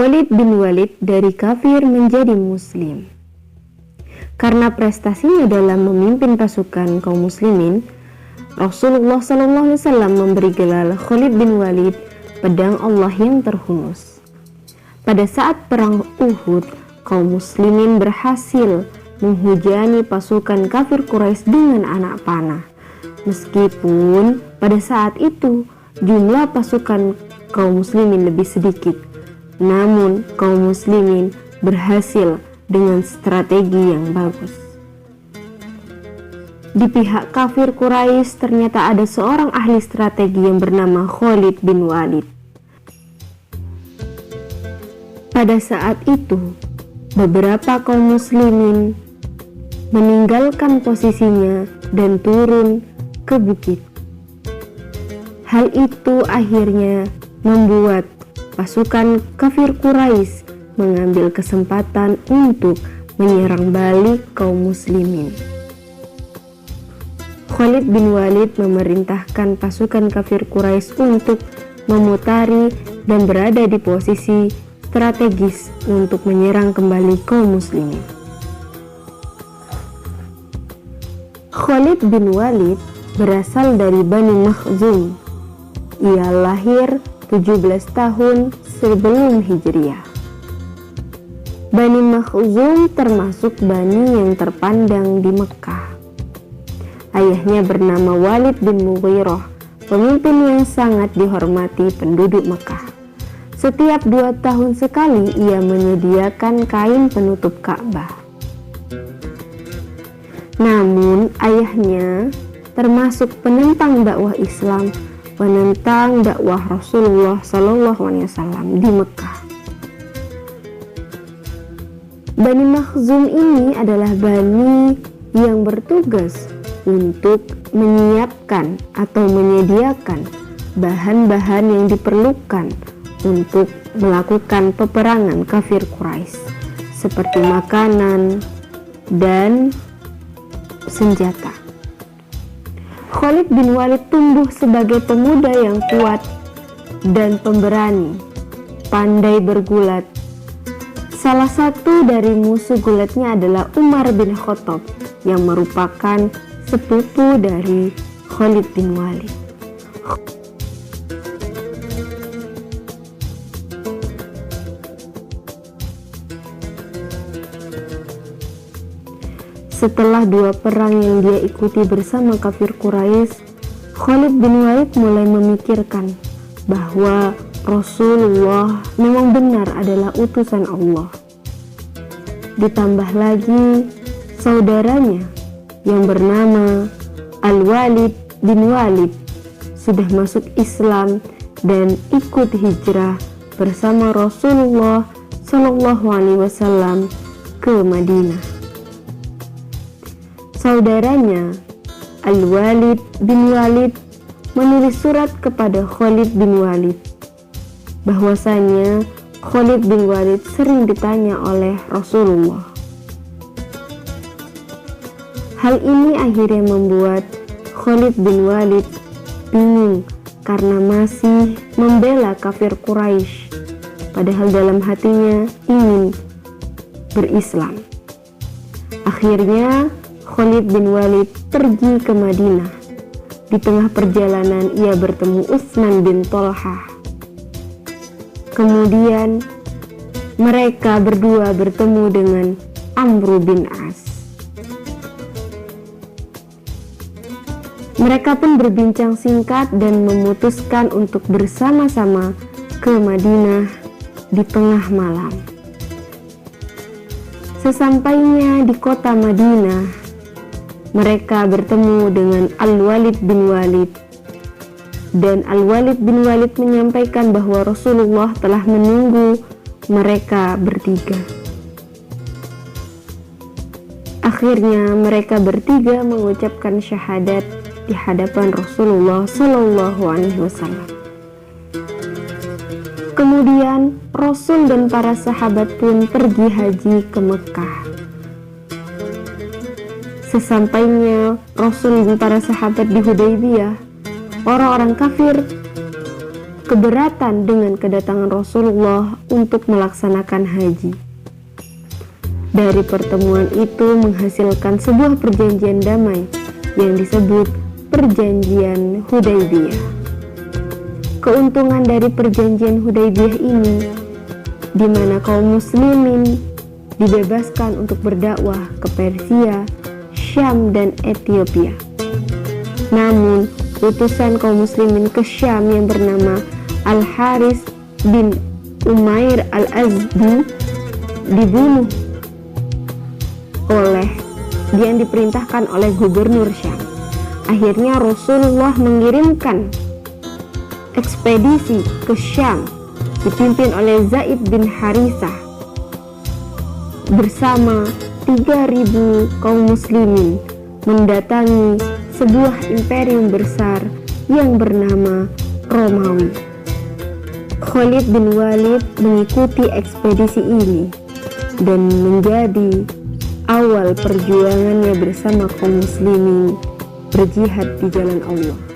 Khalid bin Walid dari kafir menjadi muslim. Karena prestasinya dalam memimpin pasukan kaum muslimin, Rasulullah SAW memberi gelar Khalid bin Walid, pedang Allah yang terhunus. Pada saat perang Uhud, kaum muslimin berhasil menghujani pasukan kafir Quraisy dengan anak panah. Meskipun pada saat itu jumlah pasukan kaum muslimin lebih sedikit, namun kaum muslimin berhasil dengan strategi yang bagus. Di pihak kafir Quraisy ternyata ada seorang ahli strategi yang bernama Khalid bin Walid. Pada saat itu, beberapa kaum muslimin meninggalkan posisinya dan turun ke bukit. Hal itu akhirnya membuat pasukan kafir Quraisy mengambil kesempatan untuk menyerang balik kaum muslimin. Khalid bin Walid memerintahkan pasukan kafir Quraisy untuk memutari dan berada di posisi strategis untuk menyerang kembali kaum muslimin. Khalid bin Walid berasal dari Bani Makhzum. Ia lahir 17 tahun sebelum Hijriah. Bani Makhzum termasuk bani yang terpandang di Mekah. Ayahnya bernama Walid bin Mughirah, pemimpin yang sangat dihormati penduduk Mekah. Setiap 2 tahun sekali ia menyediakan kain penutup Ka'bah. Namun ayahnya termasuk penentang dakwah Islam, penentang dakwah Rasulullah SAW di Mekah. Bani Makhzum ini adalah bani yang bertugas untuk menyiapkan atau menyediakan bahan-bahan yang diperlukan untuk melakukan peperangan kafir Quraisy, seperti makanan dan senjata. Khalid bin Walid tumbuh sebagai pemuda yang kuat dan pemberani, pandai bergulat. Salah satu dari musuh gulatnya adalah Umar bin Khattab yang merupakan sepupu dari Khalid bin Walid. Setelah 2 perang yang dia ikuti bersama kafir Quraisy, Khalid bin Walid mulai memikirkan bahwa Rasulullah memang benar adalah utusan Allah. Ditambah lagi saudaranya yang bernama Al-Walid bin Walid sudah masuk Islam dan ikut hijrah bersama Rasulullah SAW ke Madinah. Saudaranya Al-Walid bin Walid menulis surat kepada Khalid bin Walid bahwasanya Khalid bin Walid sering ditanya oleh Rasulullah. Hal ini akhirnya membuat Khalid bin Walid bingung karena masih membela kafir Quraisy, padahal dalam hatinya ingin berislam. Akhirnya Khalid bin Walid pergi ke Madinah. Di tengah perjalanan ia bertemu Utsman bin Thalhah. Kemudian mereka berdua bertemu dengan Amr bin As. Mereka pun berbincang singkat dan memutuskan untuk bersama-sama ke Madinah di tengah malam. Sesampainya di kota Madinah, mereka bertemu dengan Al-Walid bin Walid, dan Al-Walid bin Walid menyampaikan bahwa Rasulullah telah menunggu mereka bertiga. Akhirnya mereka bertiga mengucapkan syahadat di hadapan Rasulullah SAW. Kemudian Rasul dan para sahabat pun pergi haji ke Mekah. Sesampainya Rasul dan para sahabat di Hudaybiyah, orang-orang kafir keberatan dengan kedatangan Rasulullah untuk melaksanakan haji. Dari pertemuan itu menghasilkan sebuah perjanjian damai yang disebut Perjanjian Hudaybiyah. Keuntungan dari perjanjian Hudaybiyah ini, di mana kaum muslimin dibebaskan untuk berdakwah ke Persia, Syam, dan Ethiopia. Namun, utusan kaum muslimin ke Syam yang bernama Al-Haris bin Umair Al-Azdi dibunuh oleh yang diperintahkan oleh gubernur Syam. Akhirnya Rasulullah mengirimkan ekspedisi ke Syam dipimpin oleh Zaid bin Harithah bersama 3.000 kaum muslimin mendatangi sebuah imperium besar yang bernama Romawi. Khalid bin Walid mengikuti ekspedisi ini dan menjadi awal perjuangannya bersama kaum muslimin berjihad di jalan Allah.